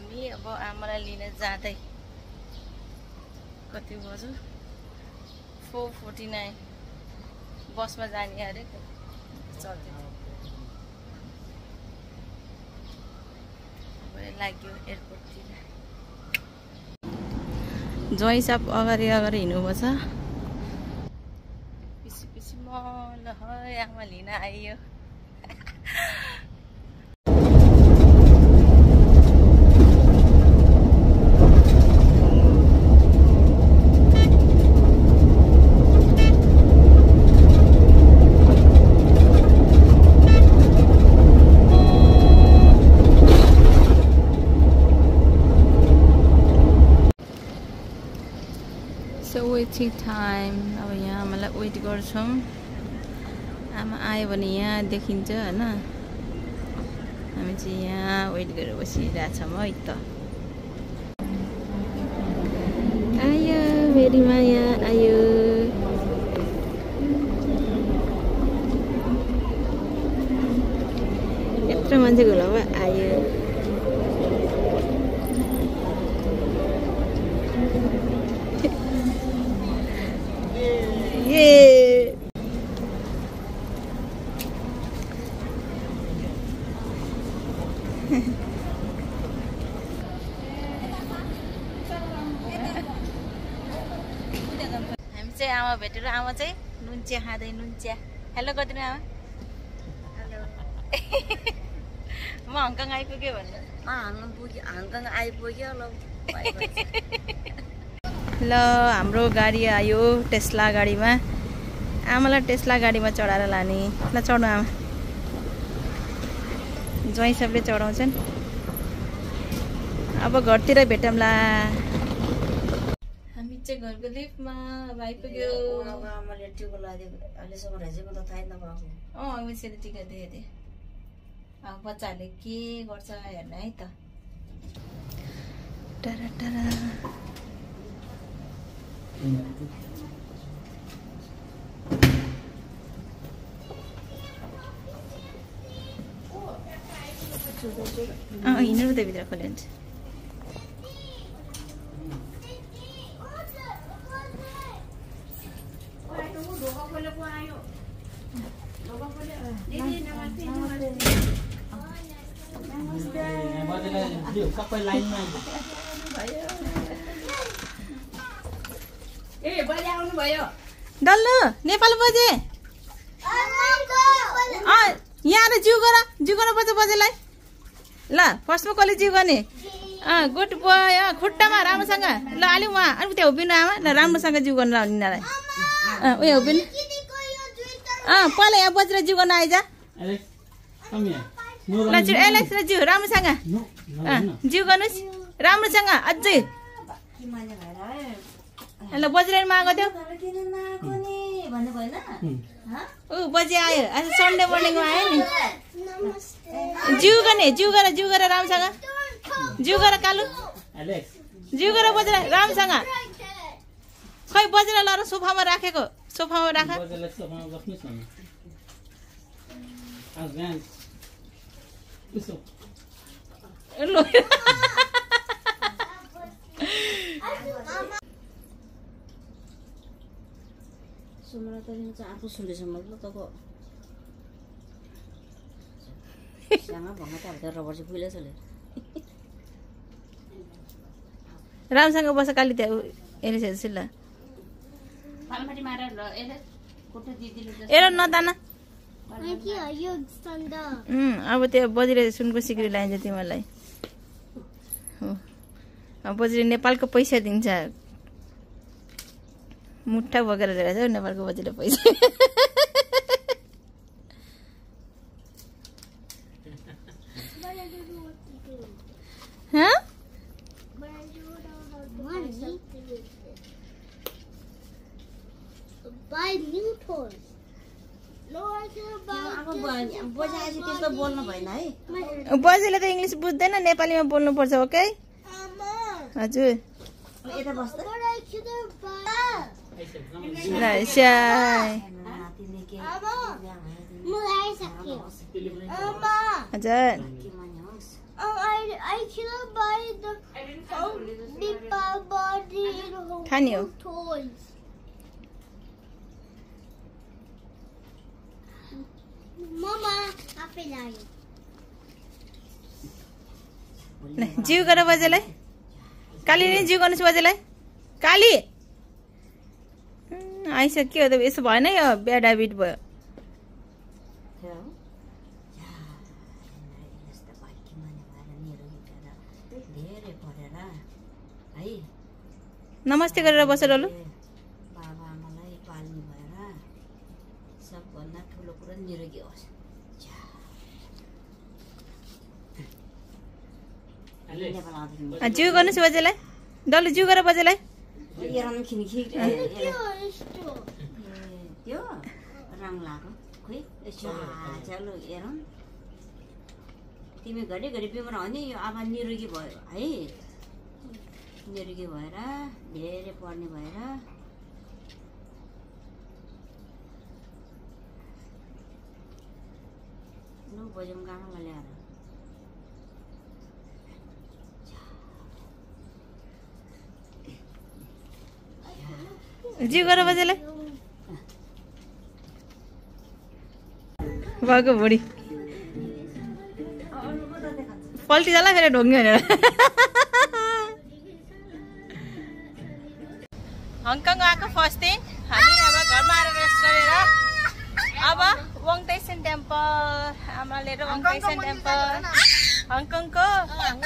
हामी अब आमालाई लिन जाँदै कति बज्यो 4:49 बसमा जाने अरे चल्दै लाग्यो एयरपोर्टतिर ज्वाइँ साहब अगाडि हिँड्नुपर्छ पछि म ल आमा लिन आइयो वेटिङ टाइम अब यहाँ आमालाई वेट गर्छौँ आमा आयो भने यहाँ देखिन्छ होइन हामी चाहिँ यहाँ वेट गरेर बसिरहेछौँ है त आयो मेरी माया आयो यत्रो मान्छे घुलामा आयो आमा भेटेर आमा चाहिँ नुनचिया खाँदै नुनचिया हेलो गरिदिनु आमा हेलो म हङकङ आइपुग्यो भन्नु हङकङ आइपुग्यो ल हाम्रो गाडी आयो टेस्ला गाडीमा आमालाई टेस्ला गाडीमा चढाएर लाने ल चढ्नु आमा ज्वाइँ सबले चढाउँछन् अब घरतिर भेटौँला घरको लिफ्टमा आइपुग्यो अमिसेले टिका दिए अब बच्चाहरूले के गर्छ हेर्नु है त टाढा टाढा हिँड्नु त भित्र खोले हुन्छ डल्लो नेपाल बजे यहाँ जिउ गर बज बजेलाई ल फर्स्टमा कसले जिउ गर्ने गुड बोय खुट्टामा राम्रोसँग ल अलि उहाँ अलिक त्यहाँ उभिनु आमा ल राम्रोसँग जिउ गर्नु लाउने यिनीहरूलाई उयो उभिनु पहिला यहाँ बजेर जिउ गर्न आइज ल एलेक्स जिउ राम्रोसँग जिउ गर्नुहोस् राम्रोसँग अझै ल बजिरहेमा आएको थियो ऊ बजी आयो आज सन्डे मर्निङमा आयो नि जिउ गरेर राम्रोसँग जिउ गर कालु जिउ गरेर बजेर राम्रोसँग खै बजेर ल सोफामा राखेको सोफामा राख आफू सुन्दैसम्म तब राम्रोसँग बस काली त्यहाँ हेर्छ ल नदाना अब त्यो बजिरे सुनको सिक्री लाइन्छ तिमीलाई अब बजिरे नेपालको पैसा दिन्छ मुठा बोकेर ल्याएर छ नेपालको बजिरे पैसा Buy new toys. बजेले त इंग्लिश बुझ्दैन नेपालीमा बोल्नु पर्छ ओके हजुर I cannot buy the body खाने हो toys. Mama, happy life. जिउ गर बजेलाई काली नि जिउ गर्नु बजेलाई काली आइसक्यो त यसो भएन यो ब्याड ह्याबिट भयो नमस्ते गरेर बसेर लु बाबा आमालाई पाल्नु भएर सबभन्दा ठुलो कुरा निरोगी होस् जिउ गर्नुहोस् बजेलाई डल्लु जिउ गर बजेलाई त्यो रङ लाग्यो खोइ चलो हेरौँ तिमी घरिघरि बिमार हो नि यो आमा निरोगी भयो है निरोगी भएर धेरै पढ्ने भएर लु बजाउँ गानामा ल्याएर जिउ गर बजेलाई भएको बुढी पल्टी जाला फेरि ढोग्ने भनेर हङकङ आएको फर्स्ट दिन हामी अब घरमा आएर रेस्ट गरेर अब वाङताइसन टेम्पल आमाले र वाङताइसन टेम्पल हङकङको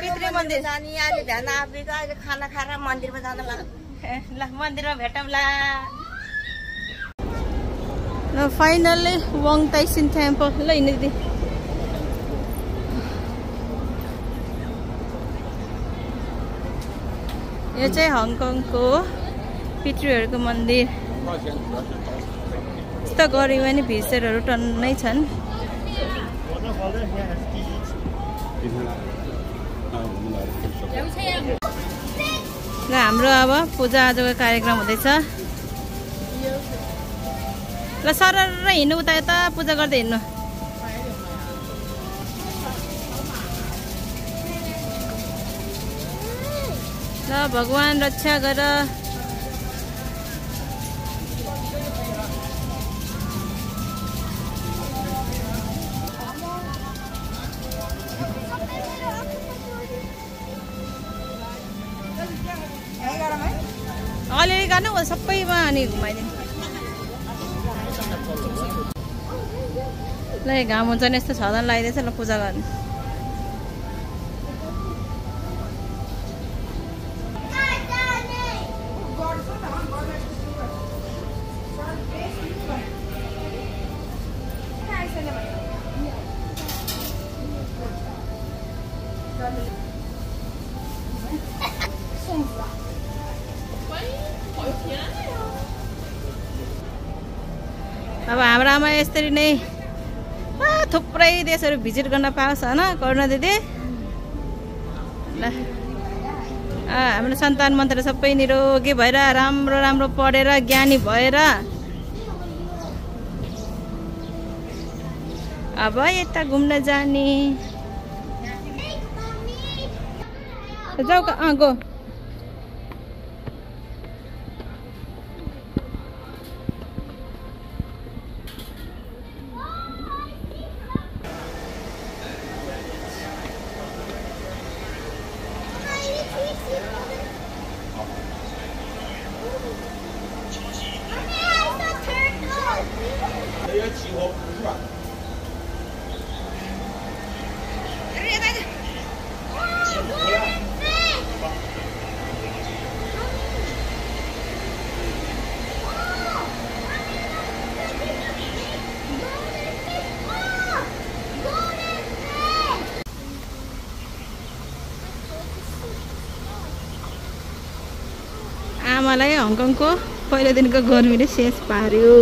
पितृ मन्दिर जाने अहिले ध्यान अफ्रिका अहिले खाना खाएर मन्दिरमा जान लाग्यो ल मन्दिरमा भेटौँला ल फाइनल्ली वाङताइसन टेम्पल ल हिँड्नु दिदी यो चाहिँ हङकङको पितृहरूको मन्दिर यस्तो गऱ्यो भने भिजिटरहरू टन्नै छन् ल हाम्रो अब पूजा आजको कार्यक्रम हुँदैछ ल सरर हिँड्नु उता यता पूजा गर्दै हिँड्नु ल भगवान रक्षा गर अलिअलि गर्नु सबैमा अनि घुमाइदिनु ल घाम हुन्छ नि यस्तो छदन लगाइदिएछ ल पूजा गर्नु अब हाम्रो आमा यसरी नै थुप्रै देशहरू भिजिट गर्न पाओस् होइन करुणा दिदी ल हाम्रो सन्तान मन्त्र सबै निरोगी भएर राम्रो राम्रो पढेर ज्ञानी भएर अब यता घुम्न जाने जाऊ गो आमालाई हङकङको पहिलो दिनको गर्मीले शेष पार्यो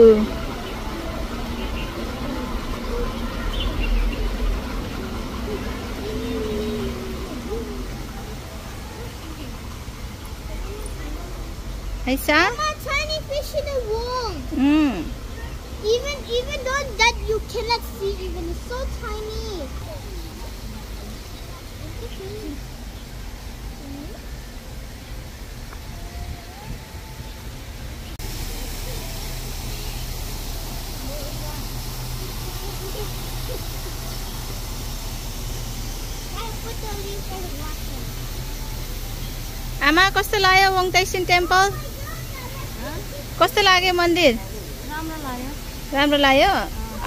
Aisha? Tiny fish in the wall. Even though that you cannot see, even it's so tiny. put the leaf in water. आमा कस्तो लाग्यो वङताइसिन टेम्पल कस्तो लाग्यो मन्दिर राम्रो लाग्यो राम्रो लाग्यो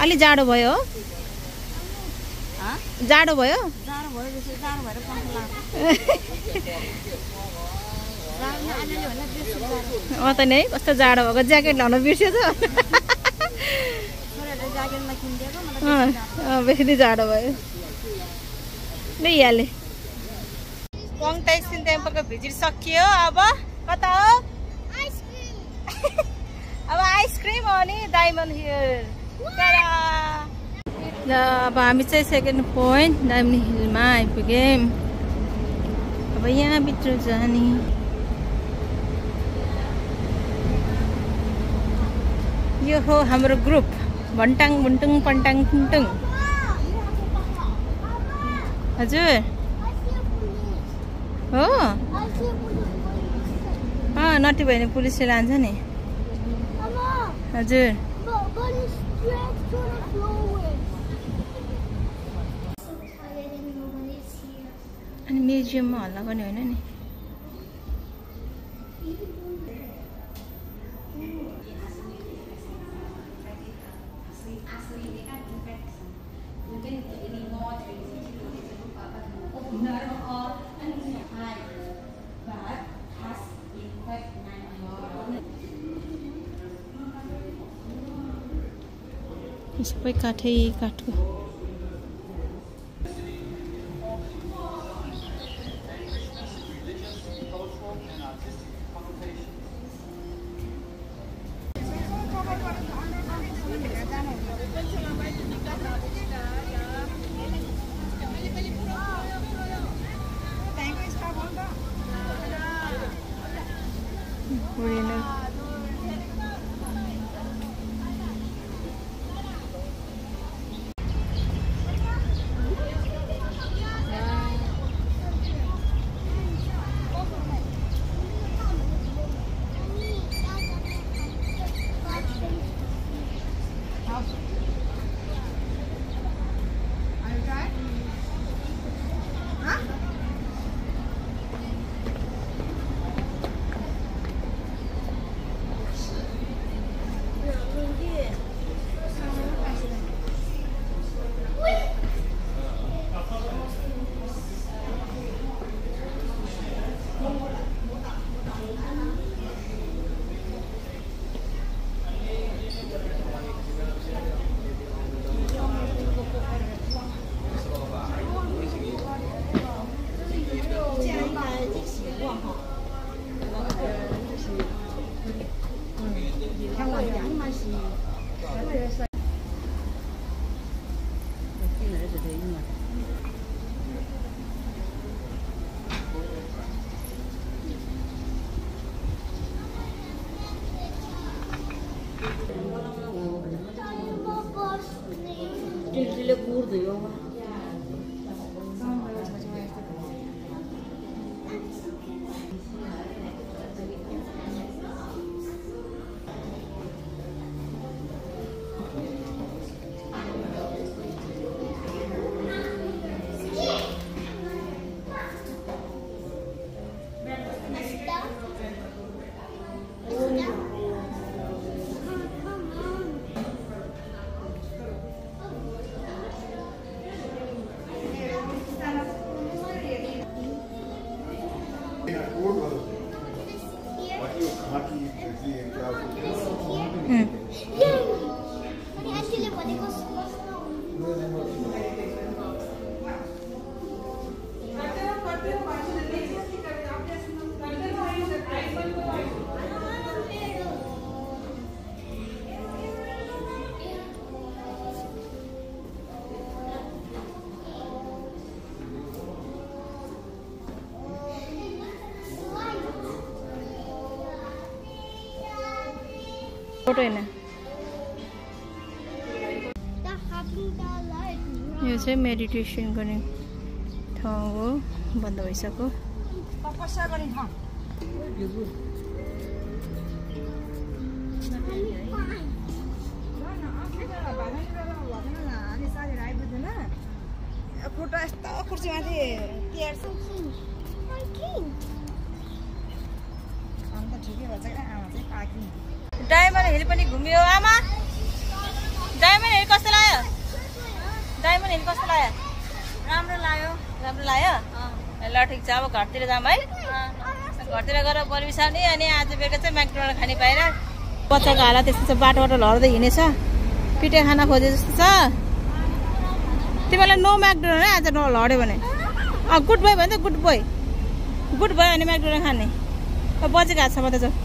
अलि जाडो भयो हो जाडो भयो जाडो भयो जस्तो जाडो भएर कस्तो लाग्यो जाडो अलिअलि भन्दा बेसी जाडो त नि कस्तो जाडो भएको ज्याकेट लाउन बिर्स्यो त छोराले ज्याकेटमा किनिदिएको मलाई बेसी जाडो भयो ल्याइहालेँ वङताइसिन टेम्पलको भिजिट सकियो अब कता हो Ice cream. अब आइसक्रिम हो नि डायमन्ड हिल ल अब हामी चाहिँ सेकेन्ड पोइन्ट डायमन्ड हिलमा आइपुग्यौँ अब यहाँभित्र जाने यो हो हाम्रो ग्रुप भन्टाङ बुन्टुङ पन्टाङ टुङटुङ हजुर I see a police. हो I see a police. नटी भयो भने पुलिसले लान्छ नि Mama, हजुर but it's straight to the floor. अनि म्युजियममा हल्ला गर्ने होइन नि सबै काठै काठको टिटीले कुर्दियो फोटो होइन यो चाहिँ मेडिटेसन गर्ने ठाउँ हो बन्द भइसक्यो तपस्या गर्ने ठाउँ खुट्टा यस्तो कुर्सीमाथि टेर्छ I'm king. अन्त ठिकै भन्छ क्या आमा चाहिँ पाकी डायमन्ड हिल पनि घुम्यो आमा डायमन्ड हिल कस्तो लाग्यो डायमन्ड हिल कस्तो लाग्यो राम्रो लाग्यो राम्रो लाग्यो ल ठिक छ अब घरतिर जाऊँ है घरतिर गएर परिबिसाउने अनि आज बेलुका चाहिँ म्याकडोनल्ड खाने पाएर बच्चाको हालत त्यस्तो छ बाटो लड्दै हिँडेछ पिठे खाना खोजे जस्तो छ तिमीलाई नो म्याकडोनल्ड है आज लड्यो भने गुड बोय भन्छ गुड बोय भने म्याकडोनल्ड खाने बजेको हात छ त